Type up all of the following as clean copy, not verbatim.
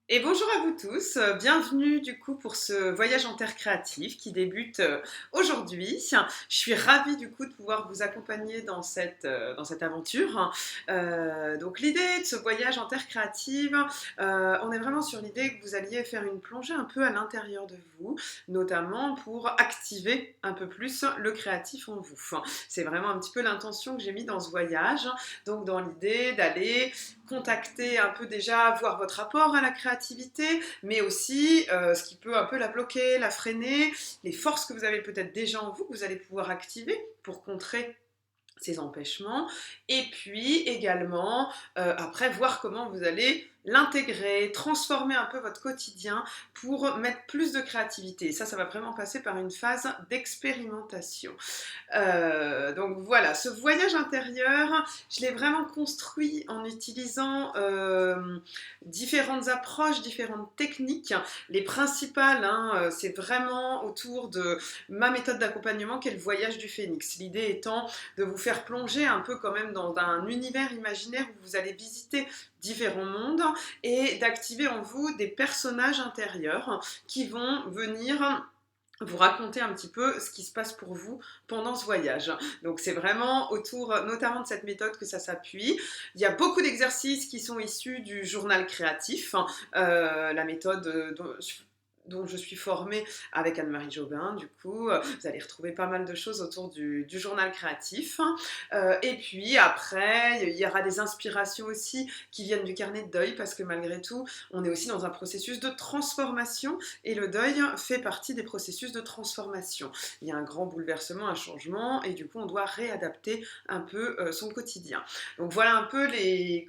Et bonjour à vous tous, bienvenue du coup pour ce voyage en terre créative qui débute aujourd'hui. Je suis ravie du coup de pouvoir vous accompagner dans cette aventure. Donc l'idée de ce voyage en terre créative, on est vraiment sur l'idée que vous alliez faire une plongée un peu à l'intérieur de vous, notamment pour activer un peu plus le créatif en vous. C'est vraiment un petit peu l'intention que j'ai mis dans ce voyage, donc dans l'idée d'aller contacter un peu déjà, voir votre rapport à la créativité, mais aussi ce qui peut un peu la bloquer, la freiner, les forces que vous avez peut-être déjà en vous, que vous allez pouvoir activer pour contrer ces empêchements, et puis également après voir comment vous allez l'intégrer, transformer un peu votre quotidien pour mettre plus de créativité. Ça va vraiment passer par une phase d'expérimentation. Donc voilà, ce voyage intérieur, je l'ai vraiment construit en utilisant différentes approches, différentes techniques. Les principales, c'est vraiment autour de ma méthode d'accompagnement qui est le voyage du phénix. L'idée étant de vous faire plonger un peu quand même dans un univers imaginaire où vous allez visiter différents mondes et d'activer en vous des personnages intérieurs qui vont venir vous raconter un petit peu ce qui se passe pour vous pendant ce voyage. Donc c'est vraiment autour notamment de cette méthode que ça s'appuie. Il y a beaucoup d'exercices qui sont issus du journal créatif, la méthode dont je suis formée avec Anne-Marie Jobin, du coup, vous allez retrouver pas mal de choses autour du journal créatif. Et puis après, il y aura des inspirations aussi qui viennent du carnet de deuil, parce que malgré tout, on est aussi dans un processus de transformation, et le deuil fait partie des processus de transformation. Il y a un grand bouleversement, un changement, et du coup, on doit réadapter un peu son quotidien. Donc voilà un peu les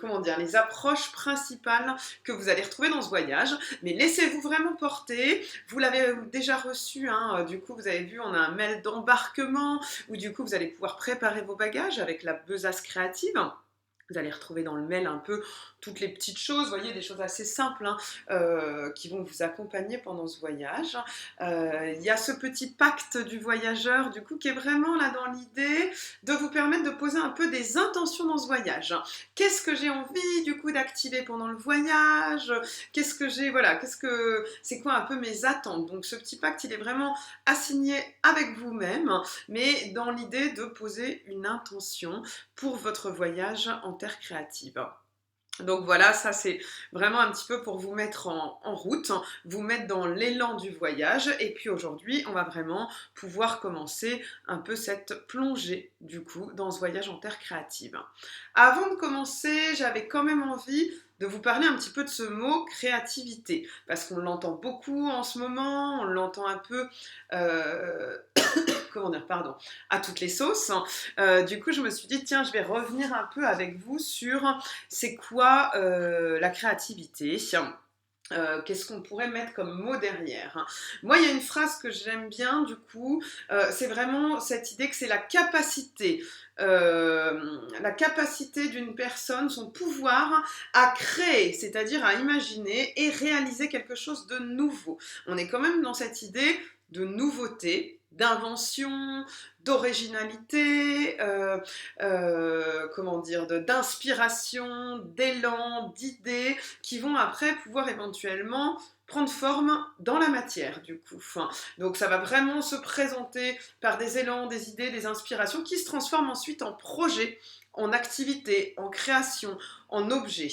approches principales que vous allez retrouver dans ce voyage. Mais laissez-vous vraiment porter. Vous l'avez déjà reçu, du coup, vous avez vu, on a un mail d'embarquement où du coup, vous allez pouvoir préparer vos bagages avec la besace créative. Vous allez retrouver dans le mail un peu toutes les petites choses, vous voyez, des choses assez simples qui vont vous accompagner pendant ce voyage. Il y a ce petit pacte du voyageur, du coup, qui est vraiment là dans l'idée de vous permettre de poser un peu des intentions dans ce voyage. Qu'est-ce que j'ai envie, du coup, d'activer pendant le voyage? Qu'est-ce que j'ai, voilà, c'est quoi un peu mes attentes? Donc, ce petit pacte, il est vraiment assigné avec vous-même, mais dans l'idée de poser une intention pour votre voyage en terre créative. Donc voilà, ça c'est vraiment un petit peu pour vous mettre en route, vous mettre dans l'élan du voyage. Et puis aujourd'hui, on va vraiment pouvoir commencer un peu cette plongée du coup dans ce voyage en terre créative. Avant de commencer, j'avais quand même envie de vous parler un petit peu de ce mot créativité, parce qu'on l'entend beaucoup en ce moment, on l'entend un peu euh, comment dire, pardon, à toutes les sauces. Du coup, je me suis dit, tiens, je vais revenir un peu avec vous sur c'est quoi la créativité. Qu'est-ce qu'on pourrait mettre comme mot derrière? Moi, il y a une phrase que j'aime bien, du coup, c'est vraiment cette idée que c'est la capacité d'une personne, son pouvoir à créer, c'est-à-dire à imaginer et réaliser quelque chose de nouveau. On est quand même dans cette idée de nouveauté, d'invention, d'originalité, comment dire, d'inspiration, d'élan, d'idées qui vont après pouvoir éventuellement prendre forme dans la matière du coup. Donc ça va vraiment se présenter par des élans, des idées, des inspirations qui se transforment ensuite en projet, en activité, en création, en objet.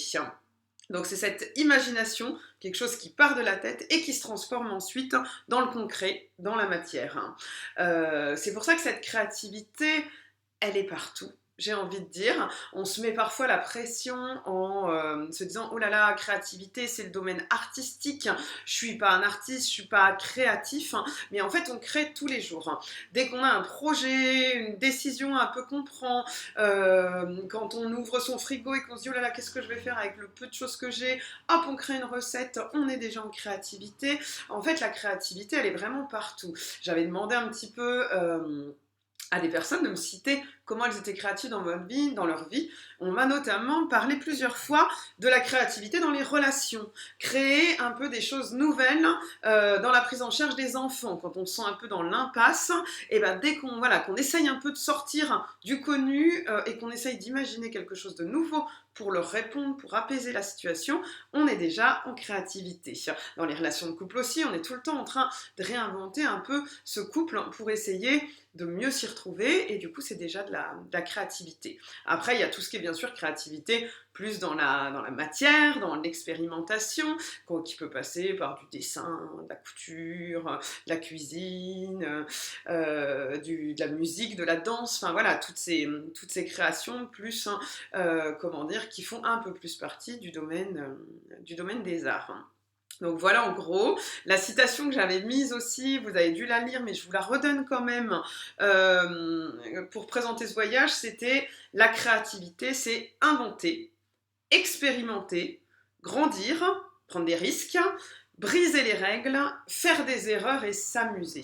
Donc c'est cette imagination, quelque chose qui part de la tête et qui se transforme ensuite dans le concret, dans la matière. C'est pour ça que cette créativité, elle est partout. J'ai envie de dire, on se met parfois la pression en se disant oh là là, créativité, c'est le domaine artistique. Je suis pas un artiste, je suis pas créatif, mais en fait, on crée tous les jours. Dès qu'on a un projet, une décision un peu qu'on prend, quand on ouvre son frigo et qu'on se dit oh là là, qu'est-ce que je vais faire avec le peu de choses que j'ai, hop, on crée une recette, on est déjà en créativité. En fait, la créativité, elle est vraiment partout. J'avais demandé un petit peu à des personnes de me citer comment elles étaient créatives dans leur vie. On m'a notamment parlé plusieurs fois de la créativité dans les relations, créer un peu des choses nouvelles dans la prise en charge des enfants. Quand on se sent un peu dans l'impasse, et ben dès qu'on essaye un peu de sortir du connu et qu'on essaye d'imaginer quelque chose de nouveau pour leur répondre, pour apaiser la situation, on est déjà en créativité. Dans les relations de couple aussi, on est tout le temps en train de réinventer un peu ce couple pour essayer de mieux s'y retrouver, et du coup c'est déjà de la créativité. Après il y a tout ce qui est bien sûr créativité plus dans la matière, dans l'expérimentation, qui peut passer par du dessin, de la couture, de la cuisine, de la musique, de la danse, enfin voilà, toutes ces créations plus, comment dire, qui font un peu plus partie du domaine des arts. Donc voilà en gros, la citation que j'avais mise aussi, vous avez dû la lire mais je vous la redonne quand même pour présenter ce voyage, c'était: la créativité c'est inventer, expérimenter, grandir, prendre des risques, briser les règles, faire des erreurs et s'amuser.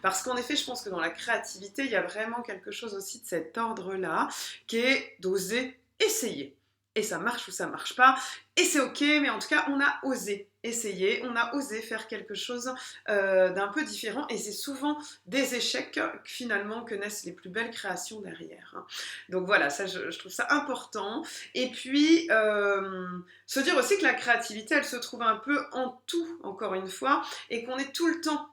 Parce qu'en effet, je pense que dans la créativité, il y a vraiment quelque chose aussi de cet ordre-là, qui est d'oser essayer. Et ça marche ou ça marche pas, et c'est ok, mais en tout cas, on a osé essayer, on a osé faire quelque chose d'un peu différent, et c'est souvent des échecs finalement que naissent les plus belles créations derrière. Donc voilà, ça je trouve ça important. Et puis, se dire aussi que la créativité, elle se trouve un peu en tout, encore une fois, et qu'on est tout le temps,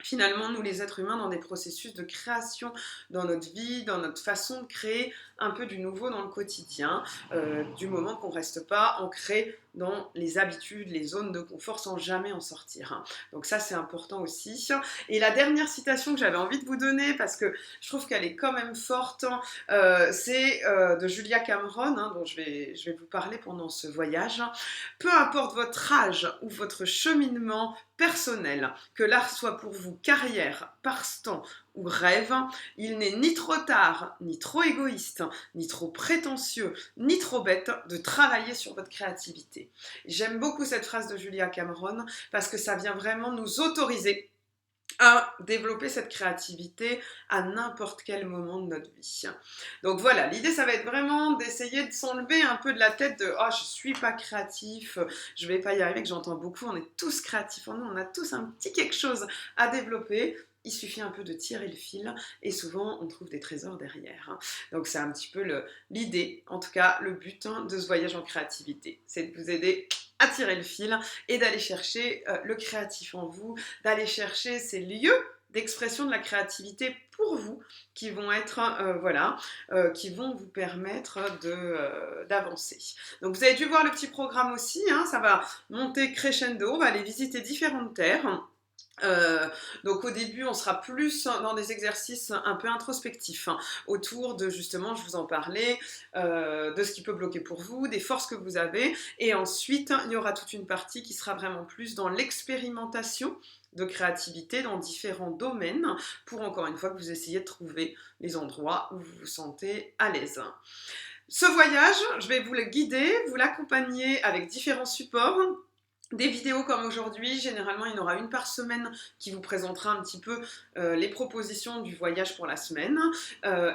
finalement, nous les êtres humains, dans des processus de création dans notre vie, dans notre façon de créer un peu du nouveau dans le quotidien, du moment qu'on ne reste pas ancré dans les habitudes, les zones de confort sans jamais en sortir. Donc ça, c'est important aussi. Et la dernière citation que j'avais envie de vous donner, parce que je trouve qu'elle est quand même forte, c'est de Julia Cameron, dont je vais vous parler pendant ce voyage. Peu importe votre âge ou votre cheminement personnel, que l'art soit pour vous carrière, passe-temps ou rêve, il n'est ni trop tard, ni trop égoïste, ni trop prétentieux, ni trop bête de travailler sur votre créativité. J'aime beaucoup cette phrase de Julia Cameron parce que ça vient vraiment nous autoriser à développer cette créativité à n'importe quel moment de notre vie. Donc voilà, l'idée ça va être vraiment d'essayer de s'enlever un peu de la tête de « oh je suis pas créatif, je vais pas y arriver », que j'entends beaucoup, on est tous créatifs en nous, on a tous un petit quelque chose à développer. Il suffit un peu de tirer le fil et souvent on trouve des trésors derrière. Donc c'est un petit peu l'idée, en tout cas le but de ce voyage en créativité, c'est de vous aider à tirer le fil et d'aller chercher le créatif en vous, d'aller chercher ces lieux d'expression de la créativité pour vous qui vont être, qui vont vous permettre d'avancer. Donc vous avez dû voir le petit programme aussi, ça va monter crescendo, on va aller visiter différentes terres. Donc au début on sera plus dans des exercices un peu introspectifs autour de, justement, je vous en parlais, de ce qui peut bloquer pour vous, des forces que vous avez, et ensuite il y aura toute une partie qui sera vraiment plus dans l'expérimentation de créativité dans différents domaines pour, encore une fois, que vous essayiez de trouver les endroits où vous vous sentez à l'aise. Ce voyage, je vais vous le guider, vous l'accompagner avec différents supports. Des vidéos comme aujourd'hui, généralement il y en aura une par semaine qui vous présentera un petit peu les propositions du voyage pour la semaine,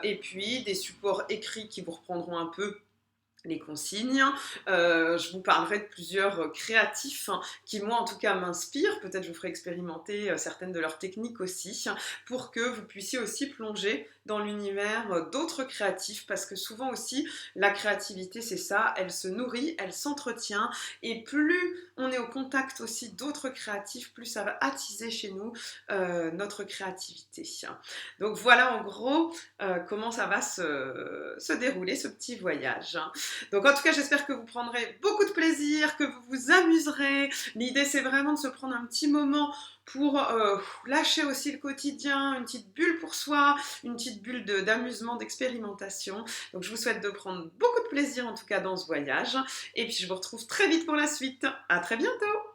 et puis des supports écrits qui vous reprendront un peu les consignes. Je vous parlerai de plusieurs créatifs qui, moi en tout cas, m'inspirent. Peut-être je vous ferai expérimenter certaines de leurs techniques aussi, pour que vous puissiez aussi plonger dans l'univers d'autres créatifs, parce que souvent aussi la créativité c'est ça, elle se nourrit, elle s'entretient, et plus on est au contact aussi d'autres créatifs, plus ça va attiser chez nous notre créativité. Donc voilà en gros comment ça va se dérouler, ce petit voyage. Donc en tout cas, j'espère que vous prendrez beaucoup de plaisir, que vous vous amuserez. L'idée, c'est vraiment de se prendre un petit moment pour lâcher aussi le quotidien, une petite bulle pour soi, une petite bulle d'amusement, d'expérimentation. Donc je vous souhaite de prendre beaucoup de plaisir en tout cas dans ce voyage. Et puis je vous retrouve très vite pour la suite. À très bientôt!